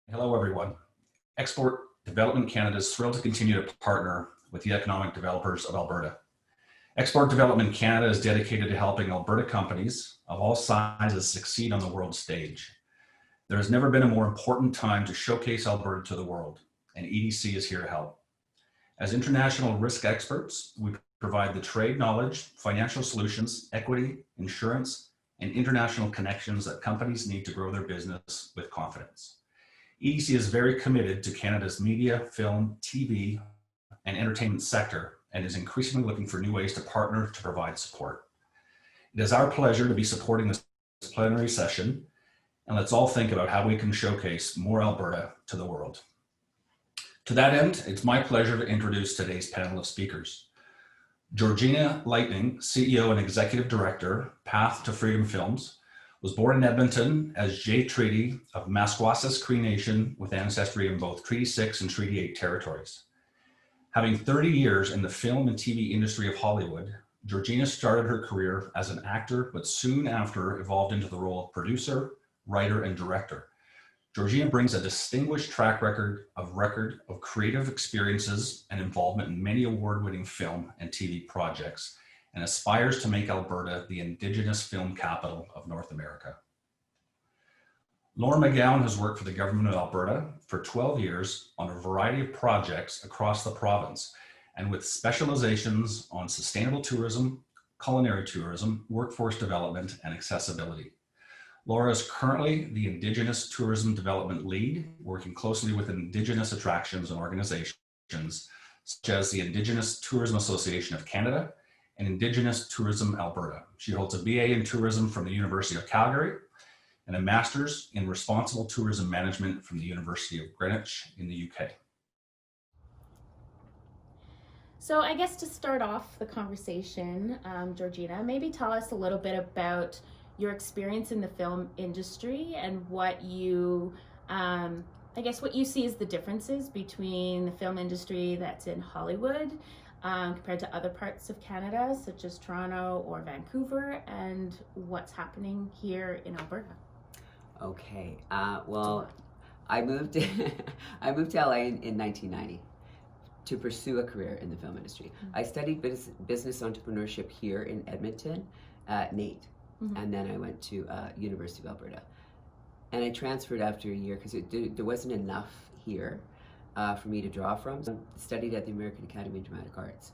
Hello, everyone. Export Development Canada is thrilled to continue to partner with the economic developers of Alberta. Export Development Canada is dedicated to helping Alberta companies of all sizes succeed on the world stage. There has never been a more important time to showcase Alberta to the world, and EDC is here to help. As international risk experts, we provide the trade knowledge, financial solutions, equity, insurance, and international connections that companies need to grow their business with confidence. EDC is very committed to Canada's media, film, TV, and entertainment sector and is increasingly looking for new ways to partner to provide support. It is our pleasure to be supporting this plenary session, and let's all think about how we can showcase more Alberta to the world. To that end, it's my pleasure to introduce today's panel of speakers. Georgina Lightning, CEO and Executive Director, Path to Freedom Films, was born in Edmonton as Jay Treaty of Masquasis Cree Nation with ancestry in both Treaty 6 and Treaty 8 territories. Having 30 years in the film and TV industry of Hollywood, Georgina started her career as an actor, but soon after evolved into the role of producer, writer, and director. Georgina brings a distinguished track record of creative experiences and involvement in many award-winning film and TV projects, and aspires to make Alberta the Indigenous film capital of North America. Laura McGowan has worked for the government of Alberta for 12 years on a variety of projects across the province, and with specializations on sustainable tourism, culinary tourism, workforce development, and accessibility. Laura is currently the Indigenous Tourism Development Lead, working closely with Indigenous attractions and organizations such as the Indigenous Tourism Association of Canada and Indigenous Tourism Alberta. She holds a BA in tourism from the University of Calgary and a master's in responsible tourism management from the University of Greenwich in the UK. So I guess to start off the conversation, Georgina, maybe tell us a little bit about your experience in the film industry and what you, what you see as the differences between the film industry that's in Hollywood compared to other parts of Canada, such as Toronto or Vancouver, and what's happening here in Alberta. Okay, well, I moved to LA in 1990 to pursue a career in the film industry. Mm-hmm. I studied business entrepreneurship here in Edmonton at NAIT, mm-hmm. and then I went to University of Alberta. And I transferred after a year because there wasn't enough here for me to draw from. So I studied at the American Academy of Dramatic Arts,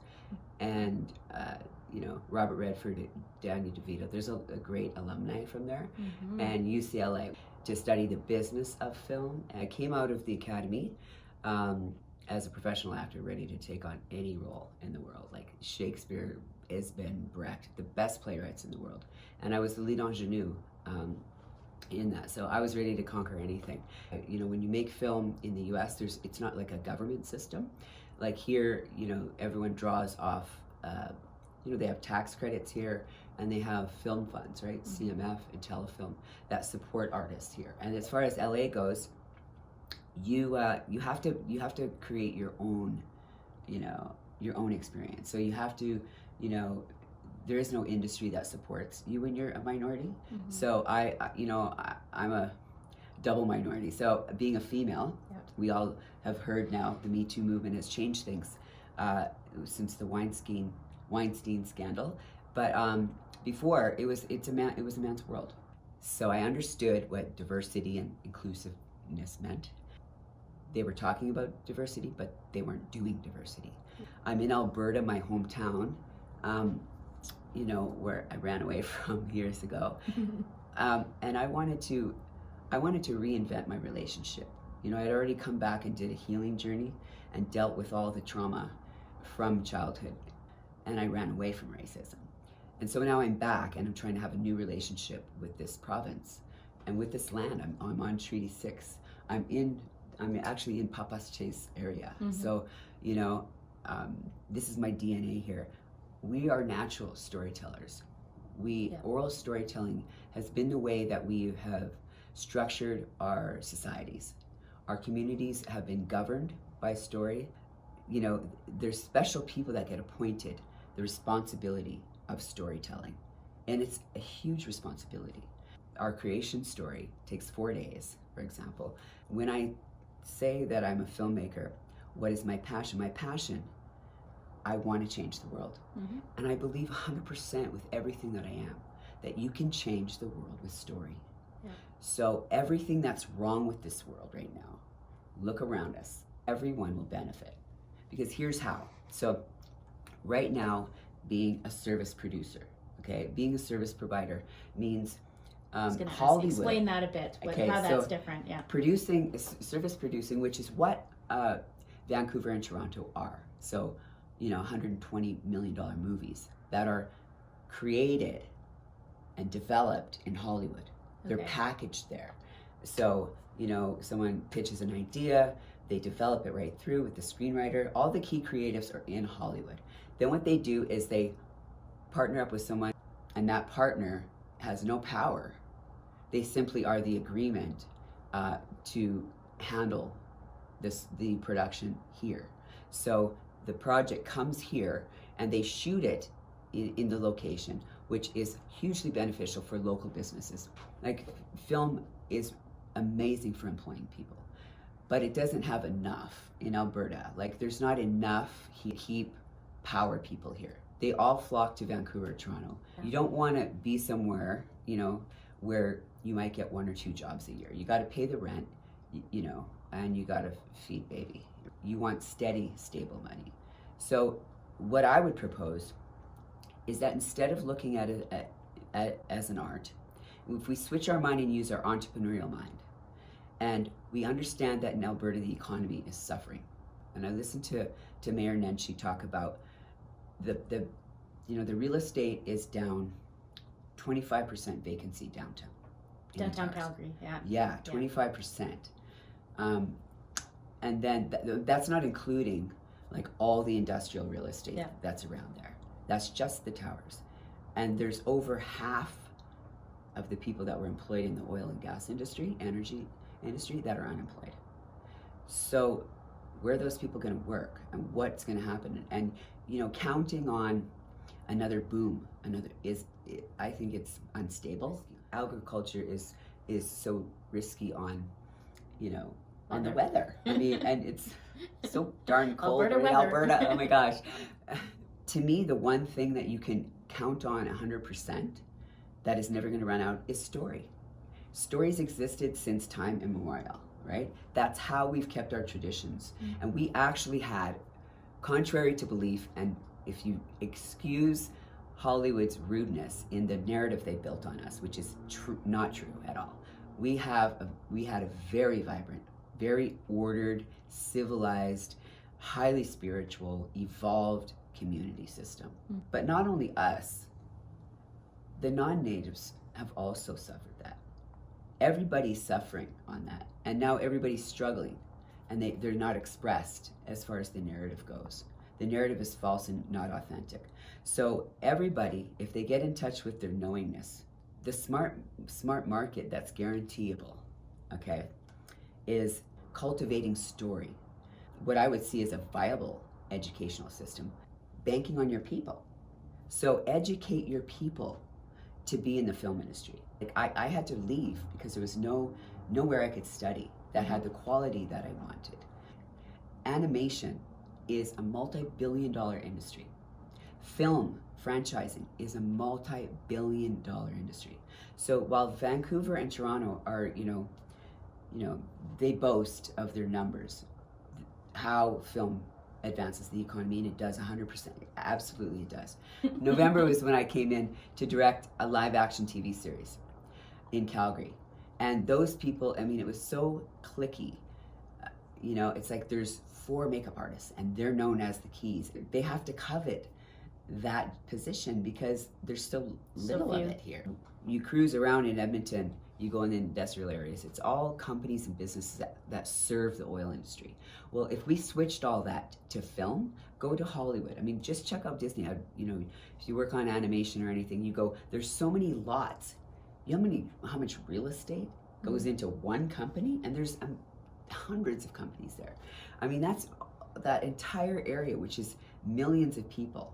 and Robert Redford, Daniel DeVito. There's a great alumni from there, mm-hmm. and UCLA to study the business of film. And I came out of the academy as a professional actor, ready to take on any role in the world, like Shakespeare, Isbin, Brecht, the best playwrights in the world, and I was the lead ingenue in that. So I was ready to conquer anything. When you make film in the US, it's not like a government system. Like here, everyone draws off, they have tax credits here, and they have film funds, right? Mm-hmm. CMF and Telefilm that support artists here. And as far as LA goes, you have to create your own, your own experience. So you have to, there is no industry that supports you when you're a minority. Mm-hmm. So I'm a double minority. So being a female, yep. We all have heard now the Me Too movement has changed things since the Weinstein scandal. But before it was a man's world. So I understood what diversity and inclusiveness meant. They were talking about diversity, but they weren't doing diversity. I'm in Alberta, my hometown, where I ran away from years ago. And I wanted to reinvent my relationship. I'd already come back and did a healing journey and dealt with all the trauma from childhood, and I ran away from racism. And so now I'm back and I'm trying to have a new relationship with this province and with this land. I'm on Treaty 6. I'm actually in Papas Chase area. Mm-hmm. So, this is my DNA here. We are natural storytellers. Oral storytelling has been the way that we have structured our societies. Our communities have been governed by story. There's special people that get appointed the responsibility of storytelling. And it's a huge responsibility. our creation story takes 4 days, for example. When I say that I'm a filmmaker, what is my passion? My passion, I want to change the world. Mm-hmm. And I believe 100% with everything that I am, that you can change the world with story. Yeah. So everything that's wrong with this world right now, look around us. Everyone will benefit. Because here's how. So right now, being a service producer, okay, being a service provider means I was going to Hollywood. explain that a bit, Okay, how that's so different, yeah. Producing, service producing, which is what Vancouver and Toronto are. So, you know, $120 million movies that are created and developed in Hollywood. They're Okay. packaged there. So, you know, someone pitches an idea, they develop it right through with the screenwriter. All the key creatives are in Hollywood. Then what they do is they partner up with someone, and that partner has no power. They simply are the agreement to handle the production here. So the project comes here and they shoot it in the location, which is hugely beneficial for local businesses. Like, film is amazing for employing people, but it doesn't have enough in Alberta. Like, there's not enough to keep power people here. They all flock to Vancouver or Toronto. You don't want to be somewhere, you know, where you might get 1 or 2 jobs a year. You got to pay the rent, you know, and you got to feed baby. You want steady, stable money. So what I would propose is that instead of looking at it as an art, if we switch our mind and use our entrepreneurial mind, and we understand that in Alberta the economy is suffering. And I listened to Mayor Nenshi talk about the you know, the real estate is down 25% vacancy downtown. Downtown Calgary, yeah. Yeah, 25%. And then that's not including like all the industrial real estate that's around there. That's just the towers. And there's over half of the people that were employed in the oil and gas industry, energy industry, that are unemployed. So where are those people going to work, and what's going to happen? And you know, counting on another boom, I think it's unstable. Agriculture is so risky on, you know, on the weather. I mean, and it's so darn cold in Alberta. Oh my gosh. To me, the one thing that you can count on 100% that is never going to run out is story. Stories existed since time immemorial, right? That's how we've kept our traditions. Mm-hmm. And we actually had, contrary to belief, and if you excuse Hollywood's rudeness in the narrative they built on us, which is not true at all, we had a very vibrant, very ordered, civilized, highly spiritual, evolved community system. Mm. But not only us, the non-natives have also suffered that. Everybody's suffering on that. And now everybody's struggling, and they're not expressed as far as the narrative goes. The narrative is false and not authentic. So everybody, if they get in touch with their knowingness, the smart market that's guaranteeable, okay, is cultivating story. What I would see as a viable educational system, banking on your people. So educate your people to be in the film industry. Like I had to leave because there was nowhere I could study that had the quality that I wanted. Animation is a multi-billion-dollar industry. Film franchising is a multi-billion-dollar industry. So while Vancouver and Toronto are, you know, they boast of their numbers, how film advances the economy, and it does 100%. Absolutely it does. November was when I came in to direct a live action TV series in Calgary. And those people, I mean, it was so cliquey. You know, it's like there's 4 makeup artists and they're known as the keys. They have to covet that position because there's so little of it here. You cruise around in Edmonton, you go in the industrial areas, it's all companies and businesses that serve the oil industry. Well, if we switched all that to film, go to Hollywood. I mean, just check out Disney. You know, if you work on animation or anything, you go, there's so many lots. You know how much real estate goes into one company? And there's hundreds of companies there. I mean, that's that entire area, which is millions of people.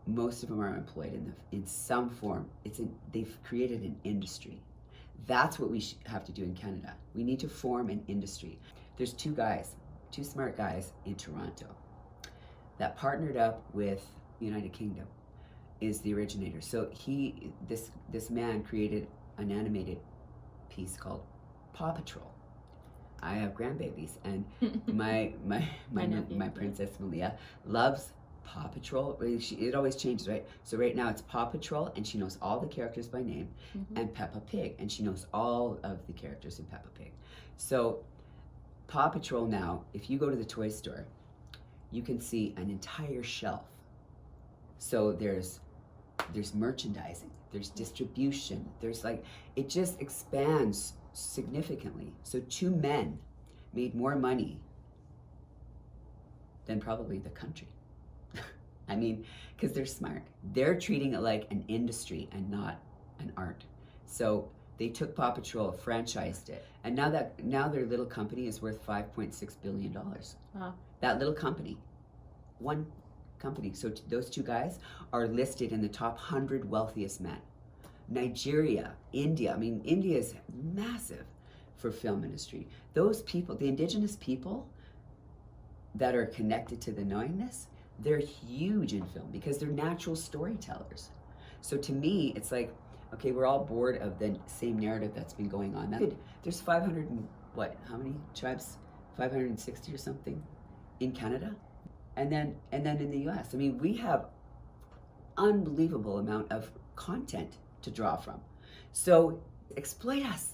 Most of them are employed in some form. They've created an industry That's what we have to do in Canada. We need to form an industry. There's two smart guys in Toronto that partnered up with United Kingdom, is the originator. So this man created an animated piece called Paw Patrol. I have grandbabies, and my princess Malia loves Paw Patrol. It always changes, right? So right now it's Paw Patrol, and she knows all the characters by name, and Peppa Pig, and she knows all of the characters in Peppa Pig. So Paw Patrol now, if you go to the toy store, you can see an entire shelf. So there's merchandising, there's distribution, there's it just expands significantly. So two men made more money than probably the country. I mean, because they're smart. They're treating it like an industry and not an art. So they took Paw Patrol, franchised it, and now their little company is worth $5.6 billion. Wow. That little company, one company. So those two guys are listed in the top 100 wealthiest men. Nigeria, India. I mean, India is massive for film industry. Those people, the indigenous people that are connected to the knowingness, they're huge in film because they're natural storytellers. So to me, it's like, okay, we're all bored of the same narrative that's been going on. There's 500 and how many tribes? 560 or something in Canada, and then in the U.S. I mean, we have unbelievable amount of content to draw from. So exploit us.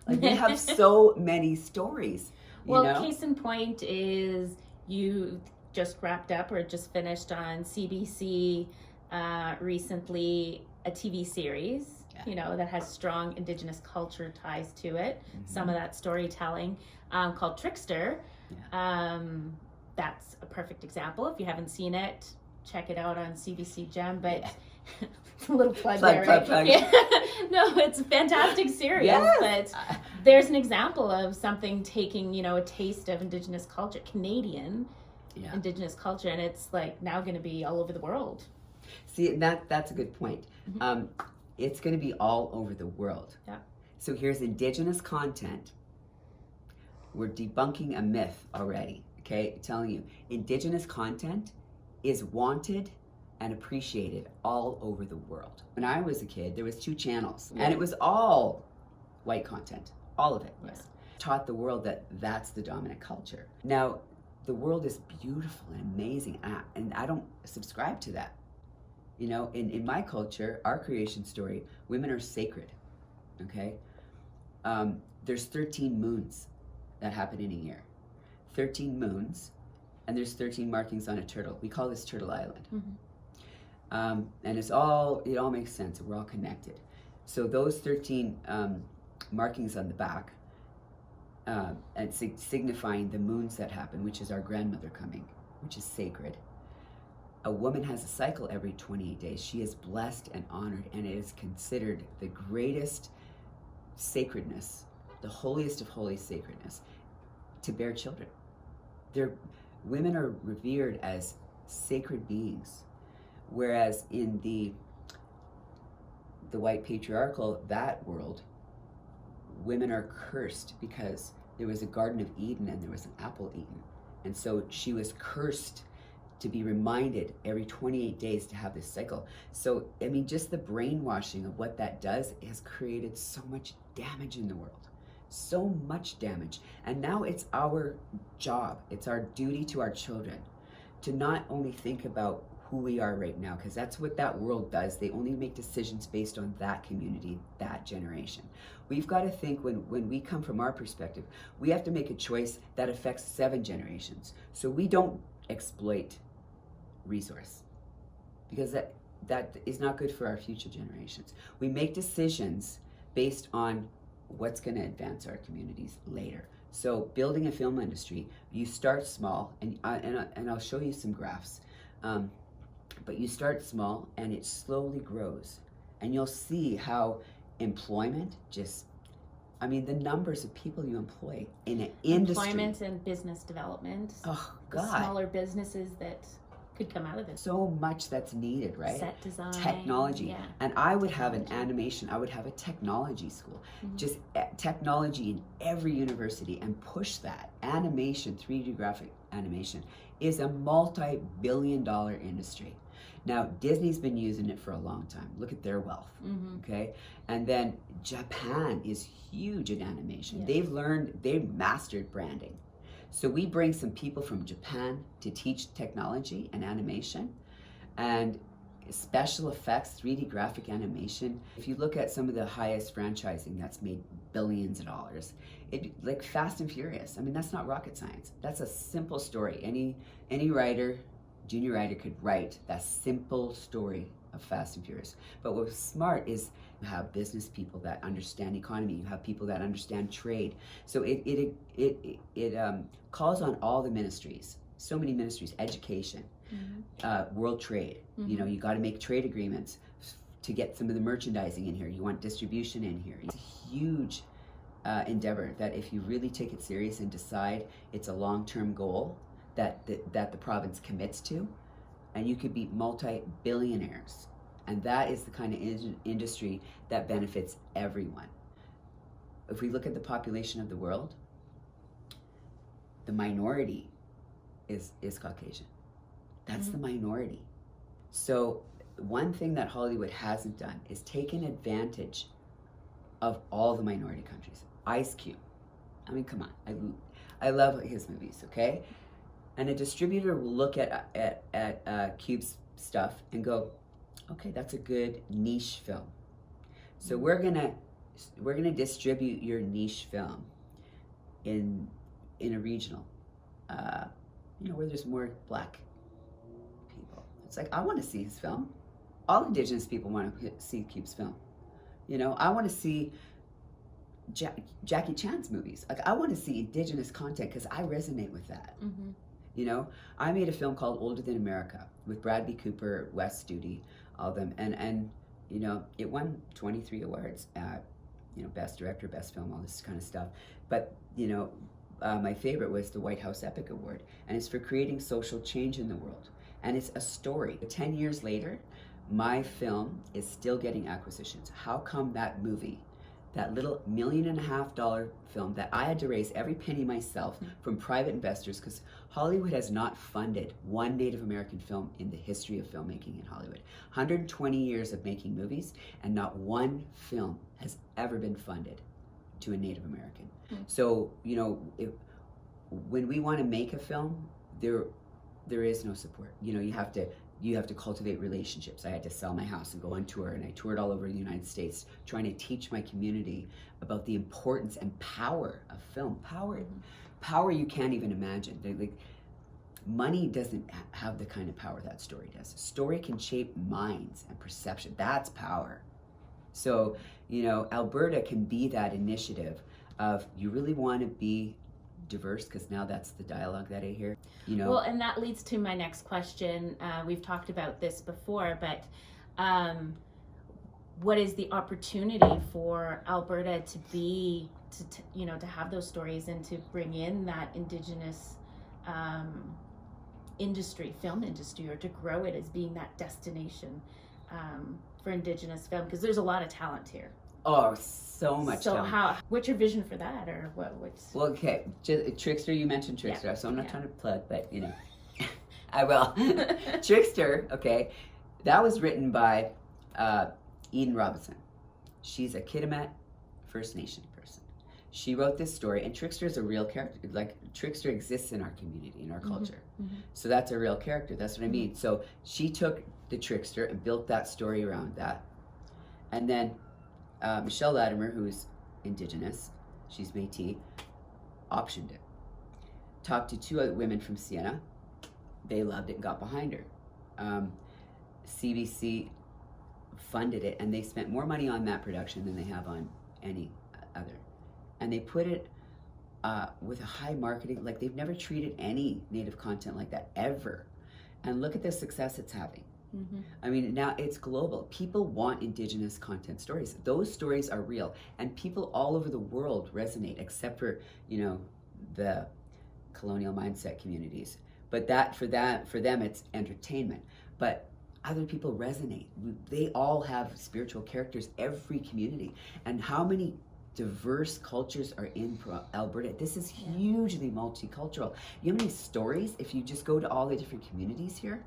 We have so many stories. Case in point is you just wrapped up or just finished on CBC recently a TV series, that has strong Indigenous culture ties to it. Some of that storytelling called Trickster. That's a perfect example. If you haven't seen it, check it out on CBC Gem. But a little plug there, right? Plug. Yeah. No, it's a fantastic series. Yes. But there's an example of something taking, a taste of Indigenous culture, Canadian Indigenous culture, and it's now going to be all over the world. See, that's a good point. It's going to be all over the world. Yeah. So here's Indigenous content. We're debunking a myth already. Okay, telling you, Indigenous content is wanted and appreciated all over the world. When I was a kid, there was 2 channels, and it was all white content, all of it was. Taught the world that that's the dominant culture. Now, the world is beautiful and amazing, and I don't subscribe to that. In my culture, our creation story, women are sacred, okay? There's 13 moons that happen in a year. 13 moons, and there's 13 markings on a turtle. We call this Turtle Island. And it all makes sense. We're all connected. So those 13 markings on the back, and signifying the moons that happen, which is our grandmother coming, which is sacred. A woman has a cycle every 28 days. She is blessed and honored, and it is considered the greatest sacredness, the holiest of holy sacredness, to bear children. Women are revered as sacred beings, whereas in the white patriarchal, that world, women are cursed because there was a Garden of Eden and there was an apple eaten. And so she was cursed to be reminded every 28 days to have this cycle. So, I mean, just the brainwashing of what that does has created so much damage in the world. So much damage. And now it's our job, it's our duty to our children to not only think about who we are right now, because that's what that world does. They only make decisions based on that community, that generation. We've got to think when we come from our perspective, we have to make a choice that affects 7 generations. So we don't exploit resource, because that is not good for our future generations. We make decisions based on what's going to advance our communities later. So building a film industry, you start small, and I'll show you some graphs, but you start small and it slowly grows, and you'll see how employment the numbers of people you employ in an industry. Employment and business development. Oh, God. Smaller businesses that could come out of this? So much that's needed, right? Set design, Technology. yeah. And I would have an animation, I would have a technology school, just technology in every university, and push that. Animation, 3D graphic animation is a multi-billion-dollar industry. Now, Disney's been using it for a long time. Look at their wealth, okay? And then Japan is huge in animation. Yeah. They've mastered branding. So we bring some people from Japan to teach technology and animation and special effects, 3D graphic animation. If you look at some of the highest franchising that's made billions of dollars, like Fast and Furious, I mean, that's not rocket science. That's a simple story. Any writer, junior writer could write that simple story of Fast and Furious. But what's smart is you have business people that understand economy. You have people that understand trade. So it calls on all the ministries. So many ministries: education, world trade. You know, you got to make trade agreements to get some of the merchandising in here. You want distribution in here. It's a huge endeavor that if you really take it serious and decide it's a long-term goal that the province commits to, and you could be multi-billionaires. And that is the kind of industry that benefits everyone. If we look at the population of the world, the minority is Caucasian. That's the minority. So one thing that Hollywood hasn't done is taken advantage of all the minority countries. Ice Cube, I mean, come on, I love his movies, okay? And a distributor will look at Cube's stuff and go, okay, that's a good niche film. So we're gonna distribute your niche film in a regional, you know, where there's more Black people. It's like, I want to see his film. All Indigenous people want to see Cube's film. You know, I want to see Jackie Chan's movies. Like, I want to see Indigenous content because I resonate with that. You know, I made a film called Older Than America with Bradley Cooper, Wes Studi, all of them, and you know, it won 23 awards at, you know, best director, best film, all this kind of stuff. But you know, my favorite was the White House Epic Award, and it's for creating social change in the world, and it's a story. 10 years later, my film is still getting acquisitions. How come that movie, that little $1.5 million film that I had to raise every penny myself from private investors, because Hollywood has not funded one Native American film in the history of filmmaking in Hollywood. 120 years of making movies, and not one film has ever been funded to a Native American. So, you know, when we want to make a film, there is no support. You know, you have to cultivate relationships. I had to sell my house and go on tour, and I toured all over the United States trying to teach my community about the importance and power of film. Power you can't even imagine. Like, money doesn't have the kind of power that story does. Story can shape minds and perception. That's power. So, you know, Alberta can be that initiative of, you really want to be diverse, because now that's the dialogue that I hear, you know. Well, and that leads to my next question. We've talked about this before, but what is the opportunity for Alberta to be, you know, to have those stories and to bring in that Indigenous industry, film industry, or to grow it as being that destination for Indigenous film? Because there's a lot of talent here. Oh, so much. So what's your vision for that, or what's? Well, okay, Trickster, you mentioned Trickster, so I'm not trying to plug, but you know, I will. Trickster, okay, that was written by Eden Robinson. She's a Kitimat First Nation person. She wrote this story, and Trickster is a real character. Like, Trickster exists in our community, in our culture. So that's a real character. That's what I mean. So she took the Trickster and built that story around that, and then Michelle Latimer, who's Indigenous, she's Métis, optioned it. Talked to two other women from Siena. They loved it and got behind her. CBC funded it, and they spent more money on that production than they have on any other. And they put it with a high marketing, like they've never treated any Native content like that, ever. And look at the success it's having. I mean, now it's global. People want Indigenous content stories. Those stories are real, and people all over the world resonate, except for, you know, the colonial mindset communities. But for them, it's entertainment. But other people resonate. They all have spiritual characters, every community. And how many diverse cultures are in Alberta? This is hugely multicultural. You know how many stories, if you just go to all the different communities here?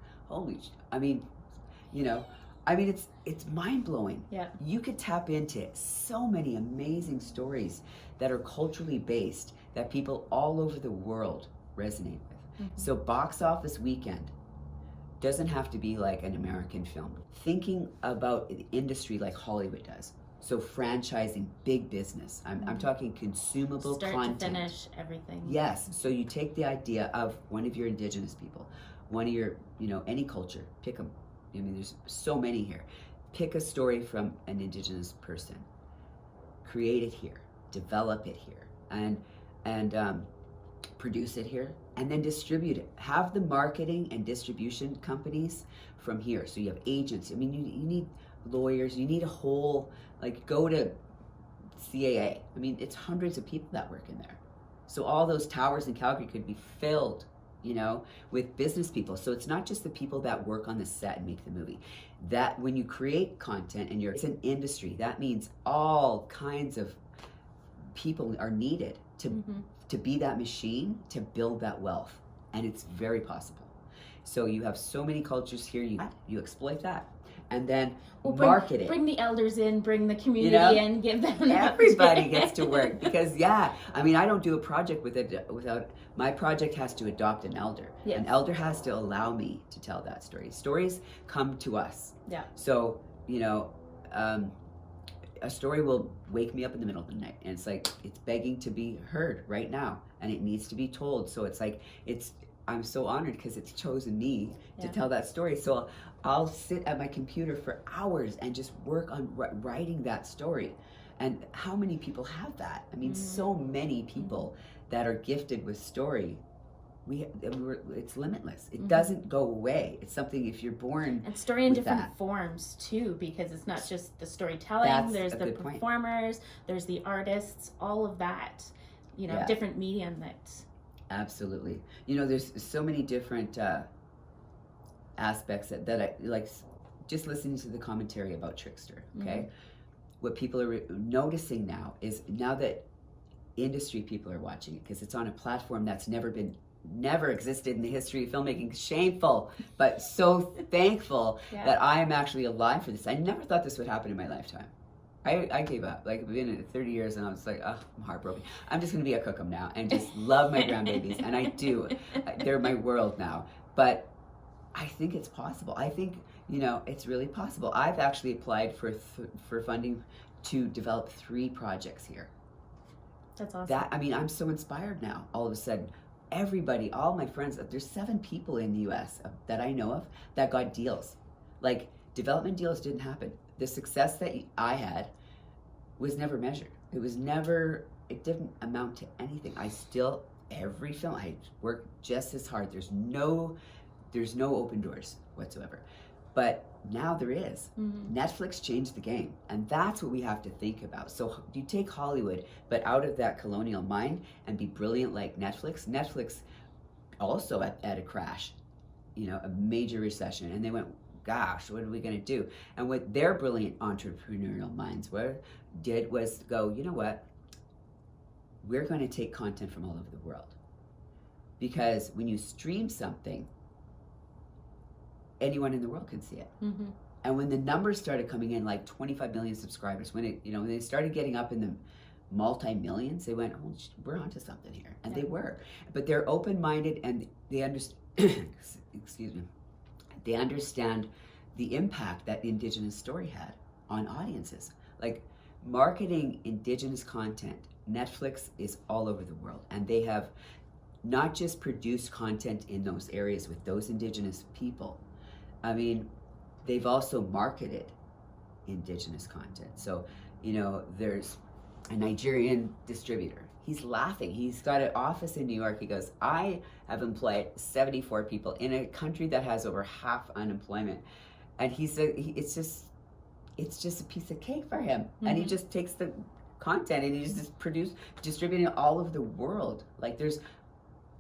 It's mind-blowing. Yeah. You could tap into so many amazing stories that are culturally based that people all over the world resonate with. Mm-hmm. So Box Office Weekend doesn't have to be like an American film. Thinking about the industry like Hollywood does. So franchising, big business. I'm talking consumable Start content. to finish, everything. Yes. So you take the idea of one of your Indigenous people, one of your, any culture, pick them. I mean, there's so many here. Pick a story from an Indigenous person, create it here, develop it here, and produce it here, and then distribute it. Have the marketing and distribution companies from here. So you have agents. I mean, you need lawyers. You need a whole, go to CAA. I mean, it's hundreds of people that work in there. So all those towers in Calgary could be filled, with business people. So it's not just the people that work on the set and make the movie. That when you create content and it's an industry, that means all kinds of people are needed to be that machine, to build that wealth. And it's very possible. So you have so many cultures here, you exploit that. And then market it. Bring the elders in, bring the community in, give them everybody gets to work, because I don't do a project without my project has to adopt an elder. Yes. An elder has to allow me to tell that story. Stories come to us. Yeah. So, a story will wake me up in the middle of the night, and it's begging to be heard right now, and it needs to be told. So I'm so honored because it's chosen me to tell that story. So I'll sit at my computer for hours and just work on writing that story. And how many people have that? I mean, so many people that are gifted with story. It's limitless. It doesn't go away. It's something, if you're born, and story in different forms too, because it's not just the storytelling. There's the performers, there's the artists, all of that. Different medium that. Absolutely. There's so many different aspects that I like. Just listening to the commentary about Trickster, okay? What people are noticing now is, now that industry people are watching it, because it's on a platform that's never existed in the history of filmmaking. Shameful, but so thankful that I am actually alive for this. I never thought this would happen in my lifetime. I gave up. I've been in it 30 years, and I was like, I'm heartbroken. I'm just going to be a cookum now and just love my grandbabies, and I do. They're my world now. But I think it's possible. I think, it's really possible. I've actually applied for funding to develop 3 projects here. That's awesome. I'm so inspired now. All of a sudden, everybody, all my friends, there's 7 people in the U.S. that I know of that got deals. Development deals didn't happen. The success that I had was never measured. It didn't amount to anything. Every film, I work just as hard. There's no open doors whatsoever. But now there is. Netflix changed the game, and that's what we have to think about. So you take Hollywood, but out of that colonial mind, and be brilliant like Netflix. Netflix also at a crash, a major recession, and they went, gosh, what are we going to do? And what their brilliant entrepreneurial minds did was go, you know what? We're going to take content from all over the world. Because when you stream something, anyone in the world can see it. And when the numbers started coming in, like 25 million subscribers, when they started getting up in the multi-millions, they went, oh, we're onto something here. And they were. But they're open-minded, and they understand, excuse me, they understand the impact that the Indigenous story had on audiences. Marketing Indigenous content, Netflix is all over the world, and they have not just produced content in those areas with those Indigenous people. They've also marketed Indigenous content. So, there's a Nigerian distributor. He's laughing. He's got an office in New York. He goes, I have employed 74 people in a country that has over half unemployment. And he said, it's just a piece of cake for him. And he just takes the content and he just distributing it all over the world. There's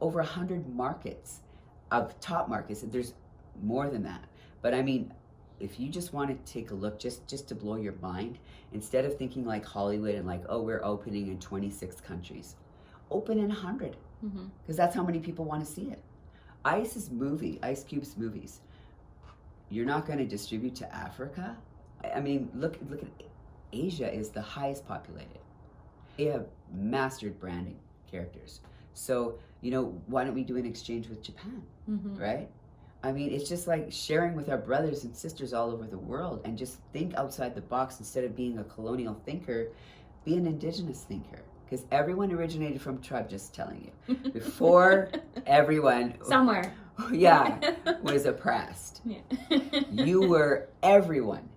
over 100 markets of top markets. There's more than that. But I mean, if you just want to take a look, just to blow your mind, instead of thinking like Hollywood and like, oh, we're opening in 26 countries, open in 100, because that's how many people want to see it. Ice Cube's movies, you're not going to distribute to Africa. I mean, look at Asia is the highest populated. They have mastered branding characters. So, you know, why don't we do an exchange with Japan, right? I mean, it's just like sharing with our brothers and sisters all over the world, and just think outside the box. Instead of being a colonial thinker, be an indigenous thinker. Because everyone originated from tribe, just telling you. Before everyone... Somewhere. Yeah, was oppressed. Yeah. You were everyone.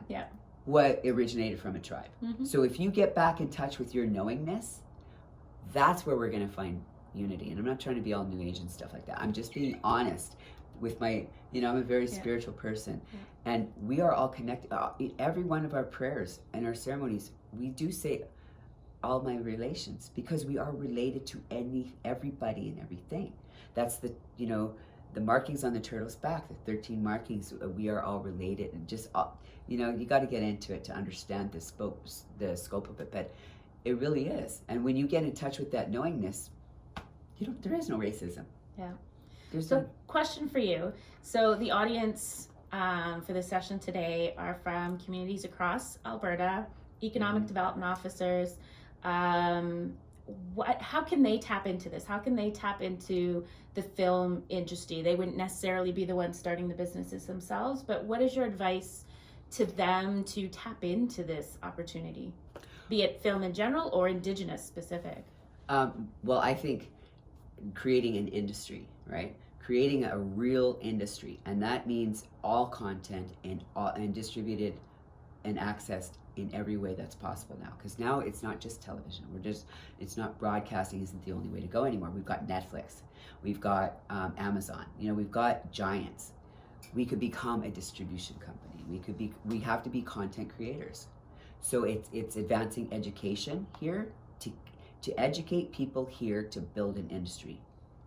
Yeah. What originated from a tribe. So if you get back in touch with your knowingness, that's where we're going to find unity. And I'm not trying to be all New Age and stuff like that. I'm just being honest with my, you know, I'm a very spiritual person. Yeah. And we are all connected. Every one of our prayers and our ceremonies, we do say all my relations, because we are related to everybody and everything. That's the, you know, the markings on the turtle's back, the 13 markings, we are all related, and just, you know, you got to get into it to understand the scope of it, but it really is. And when you get in touch with that knowingness, there is no racism. Yeah. So, question for you. So the audience for this session today are from communities across Alberta, economic development officers. How can they tap into this? How can they tap into the film industry? They wouldn't necessarily be the ones starting the businesses themselves, but what is your advice to them to tap into this opportunity, be it film in general or Indigenous specific? Well, I think creating an industry, right? Creating a real industry, and that means all content and distributed and accessed in every way that's possible now. Because now it's not just television. It's not broadcasting isn't the only way to go anymore. We've got Netflix, we've got Amazon. You know, we've got giants. We could become a distribution company. We have to be content creators. So it's advancing education here to educate people here to build an industry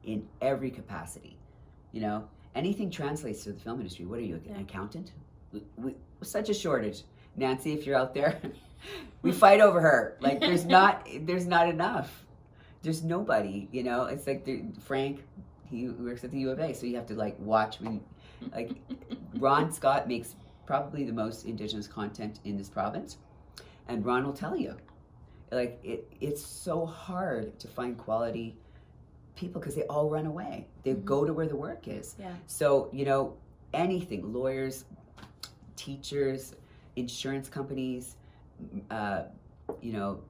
in every capacity. You know, anything translates to the film industry. What are you, an accountant? We such a shortage. Nancy, if you're out there, we fight over her. Like there's not enough. There's nobody, you know. It's like Frank, he works at the U of A, so you have to like watch when, like, Ron Scott makes probably the most Indigenous content in this province, and Ron will tell you, like it's so hard to find quality people because they all run away. They go to where the work is. Yeah. So, you know, anything, lawyers, teachers, insurance companies, you know,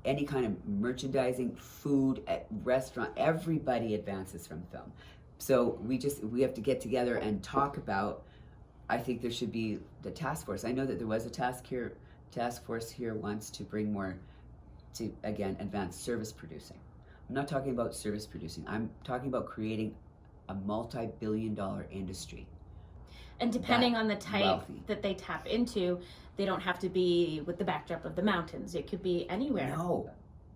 any kind of merchandising, food, restaurant, everybody advances from film. So we have to get together and talk about, I think there should be the task force. I know that there was a task force here once to bring more to, again, advance service producing. I'm not talking about service producing. I'm talking about creating a multi-billion-dollar industry. And depending on the type that they tap into, they don't have to be with the backdrop of the mountains. It could be anywhere. No,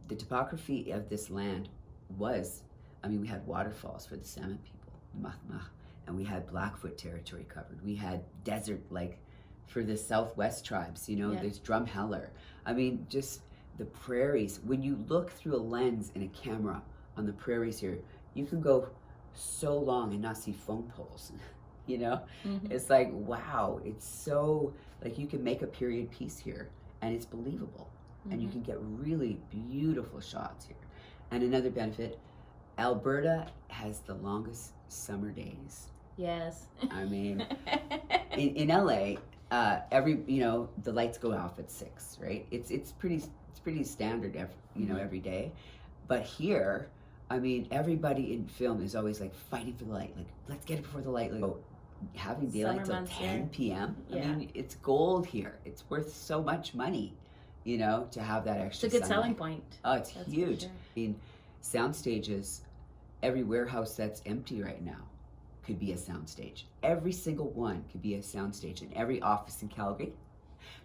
the topography of this land was, I mean, we had waterfalls for the Salmon people, and we had Blackfoot territory covered. We had desert, like, for the Southwest tribes, you know, there's Drumheller. I mean, just the prairies. When you look through a lens and a camera on the prairies here, you can go so long and not see phone poles. You know, it's like, wow, it's so, like, you can make a period piece here and it's believable, and you can get really beautiful shots here. And another benefit, Alberta has the longest summer days. Yes. I mean, in LA, you know, the lights go off at 6, right? It's pretty standard, every day. But here, I mean, everybody in film is always like fighting for the light. Like, let's get it before the light. Like, having daylight till 10 p.m. I mean, it's gold here. It's worth so much money, you know, to have that extra. It's a good sunlight. selling point. Oh, it's huge. Sure. I mean, sound stages, every warehouse that's empty right now could be a sound stage. Every single one could be a sound stage, and every office in Calgary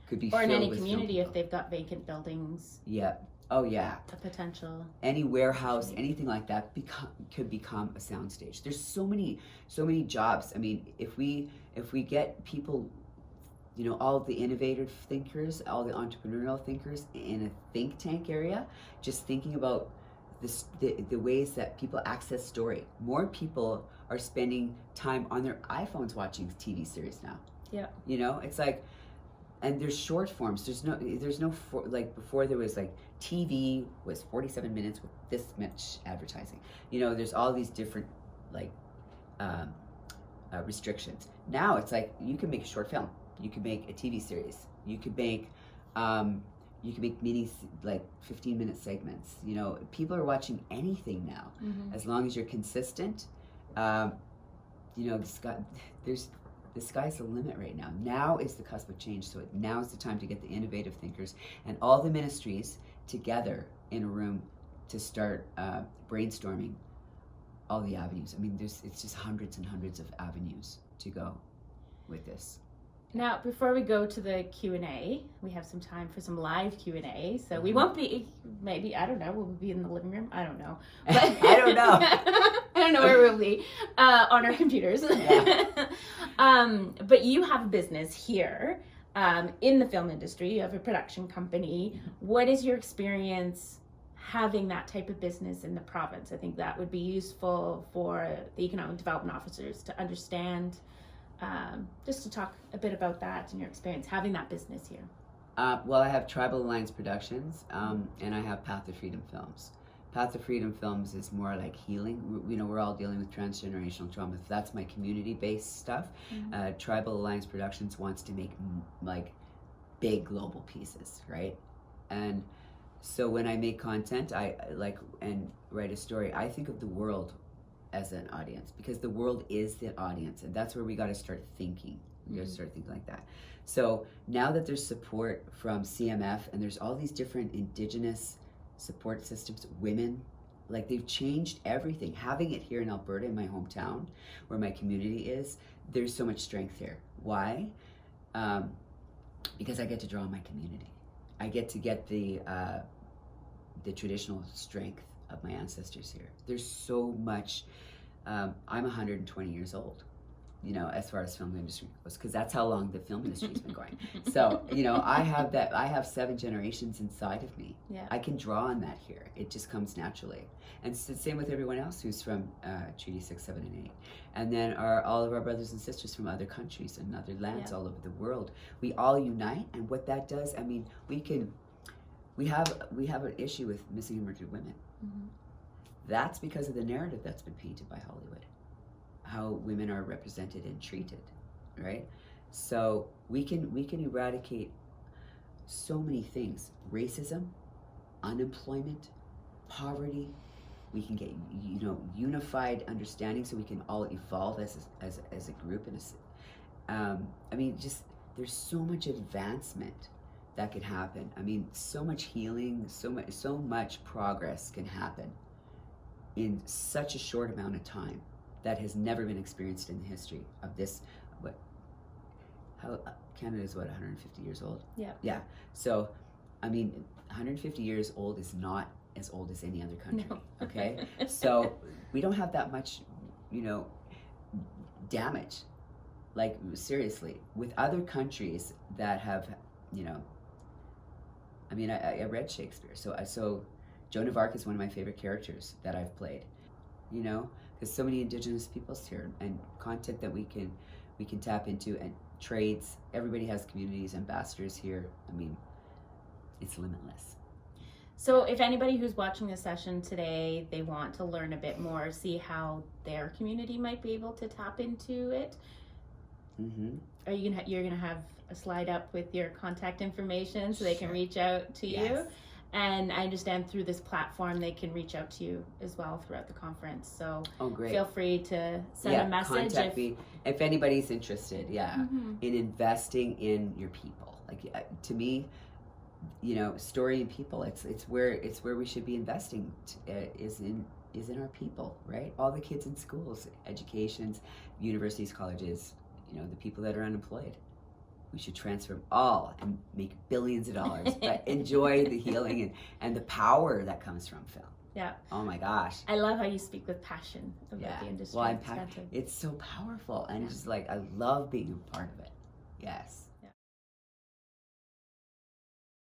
could be or filled in any with community if they've got vacant buildings. Yeah. Oh yeah. a potential. Any warehouse, anything like that could become a soundstage. There's so many jobs. I mean, if we get people, you know, all the innovative thinkers, all the entrepreneurial thinkers in a think tank area, just thinking about the ways that people access story. More people are spending time on their iPhones watching TV series now. Yeah. You know, it's like, and there's short forms. There's no like before there was like TV was 47 minutes with this much advertising. You know, there's all these different like restrictions. Now it's like you can make a short film, you can make a TV series, you could make mini like 15-minute segments. You know, people are watching anything now, as long as you're consistent. You know, the sky's the limit right now. Now is the cusp of change. So now is the time to get the innovative thinkers and all the ministries together in a room to start brainstorming all the avenues. I mean, it's just hundreds and hundreds of avenues to go with this. Now, before we go to the Q&A, we have some time for some live Q&A. So we won't be, maybe, I don't know, will we be in the living room? I don't know. But I don't know. I don't know where we'll be on our computers. Yeah. But you have a business here in the film industry. You have a production company. What is your experience having that type of business in the province? I think that would be useful for the economic development officers to understand. Just to talk a bit about that and your experience having that business here. Well, I have Tribal Alliance Productions, and I have Path of Freedom Films. Path of Freedom Films is more like healing. You know, we're all dealing with transgenerational trauma. That's my community-based stuff. Tribal Alliance Productions wants to make like big global pieces, right? And so when I make content, I like and write a story, I think of the world as an audience, because the world is the audience, and that's where we got to start thinking. We got to start thinking like that. So now that there's support from CMF and there's all these different Indigenous support systems, women, like they've changed everything. Having it here in Alberta, in my hometown, where my community is, there's so much strength here. Why? Because I get to draw on my community. I get to get the traditional strength of my ancestors here. There's so much. I'm 120 years old, you know, as far as film industry goes, because that's how long the film industry's been going. So, you know, I have 7 generations inside of me. Yeah. I can draw on that here. It just comes naturally. And it's the same with everyone else who's from Treaty 6, 7, and 8. And then all of our brothers and sisters from other countries and other lands all over the world. We all unite, and what that does, I mean, we have an issue with missing and murdered women. That's because of the narrative that's been painted by Hollywood, how women are represented and treated, right? So we can eradicate so many things: racism, unemployment, poverty. We can get, you know, unified understanding, so we can all evolve as a group. And I mean, just there's so much advancement that could happen. I mean, so much healing, so much progress can happen in such a short amount of time that has never been experienced in the history of this. Canada is 150 years old? Yeah. So, I mean, 150 years old is not as old as any other country. No. Okay? So we don't have that much, you know, damage. Like, seriously, with other countries that have, you know, I mean, I read Shakespeare, so Joan of Arc is one of my favorite characters that I've played. You know, there's so many Indigenous peoples here, and content that we can tap into, and trades. Everybody has communities, ambassadors here. I mean, it's limitless. So if anybody who's watching this session today, they want to learn a bit more, see how their community might be able to tap into it. Are you're gonna have a slide up with your contact information so they can reach out to you? And I understand through this platform they can reach out to you as well throughout the conference. So feel free to send a message. Contact me if anybody's interested. In investing in your people. Like to me, you know, story and people. It's where we should be investing. Is in our people, right? All the kids in schools, educations, universities, colleges. You know, the people that are unemployed. we should transfer them all and make billions of dollars, but enjoy the healing and the power that comes from film. Yeah. Oh my gosh. I love how you speak with passion about the industry. Well, It's fantastic. it's so powerful, and just like I love being a part of it. Yes.